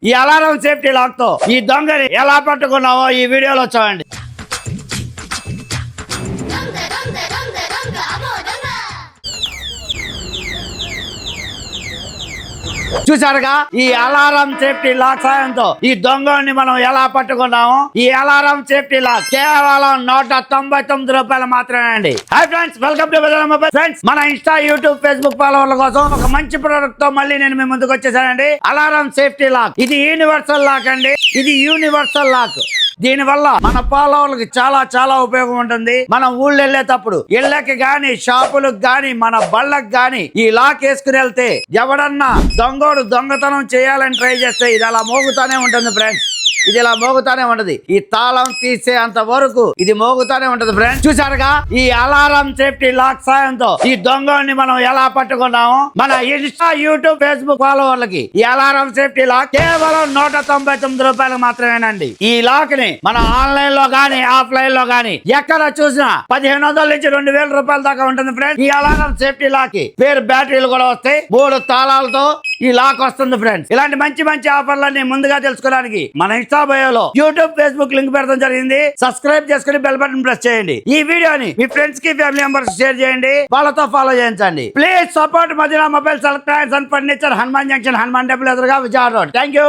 ఈ alarm safety lock తో ఈ దొంగని ఎలా పట్టుకున్నావో ఈ వీడియోలో చూడండి. చూసారుగా ఈ అలారం సేఫ్టీ లాక్ సాయంతో ఈ దొంగని మనం ఎలా పట్టుకున్నాము. ఈ అలారం సేఫ్టీ లాక్ కేవలం 199 రూపాయలు మాత్రమే అండి. Hi friends, welcome to mobile. Friends, మన ఇన్స్టా, యూట్యూబ్, ఫేస్బుక్ ఫాలోవర్ల కోసం ఒక మంచి ప్రొడక్ట్ తో మళ్ళీ నేను మీ ముందుకు వచ్చేసానండి. Alarm safety lock. ఇది యూనివర్సల్ లాక్ అండి. ఇది యూనివర్సల్ లాక్. దీని వల్ల మన ఫాలోవర్లకి చాలా చాలా ఉపయోగం ఉంటుంది. మనం ఊళ్ళో వెళ్ళేటప్పుడు ఇళ్ళకి గాని, షాపులకు గాని, మన బళ్ళకి గాని ఈ లాక్ వేసుకుని వెళ్తే ఎవడన్నా దొంగోడు దొంగతనం చేయాలని ట్రై చేస్తే ఇది అలా మోగుతానే ఉంటుంది ఫ్రెండ్స్. ఇది ఇలా మోగుతానే ఉంటది. ఈ తాళం తీసే అంత వరకు ఇది మోగుతానే ఉంటది ఫ్రెండ్స్. చూసారుగా ఈ అలారం సేఫ్టీ లాక్ సాయంతో ఈ దొంగని మనం ఎలా పట్టుకున్నాము. మన ఇన్స్టా, యూట్యూబ్, ఫేస్బుక్ ఫాలోవర్లకి ఈ అలారం సేఫ్టీ లాక్ కేవలం 199 రూపాయలు మాత్రమేనండి. ఈ లాక్ ని మన ఆన్లైన్ లో గానీ, ఆఫ్లైన్ లో గానీ ఎక్కడ చూసినా 1500 నుంచి 2000 రూపాయల దాకా ఉంటుంది ఫ్రెండ్స్. ఈ అలారం సేఫ్టీ లాక్ కి పేరు బ్యాటరీలు కూడా వస్తాయి. 3 తాళాలతో ఈ లాక్ వస్తుంది ఫ్రెండ్స్. ఇలాంటి మంచి మంచి ఆఫర్లన్నీ ముందుగా తెలుసుకోవడానికి మన ఇన్స్టా బయోలో యూట్యూబ్, ఫేస్బుక్ లింక్ పెడతాం జరిగింది. సబ్స్క్రైబ్ చేసుకుని బెల్ బటన్ ప్రెస్ చేయండి. ఈ వీడియోని మీ ఫ్రెండ్స్ కి, ఫ్యామిలీ మెంబర్స్ షేర్ చేయండి. వాళ్ళతో ఫాలో చేయించండి. Please support Madina mobiles, electronics and furniture, Hanuman junction, Hanuman temple ఎదురుగా, విజయవాడ రోడ్. Thank you.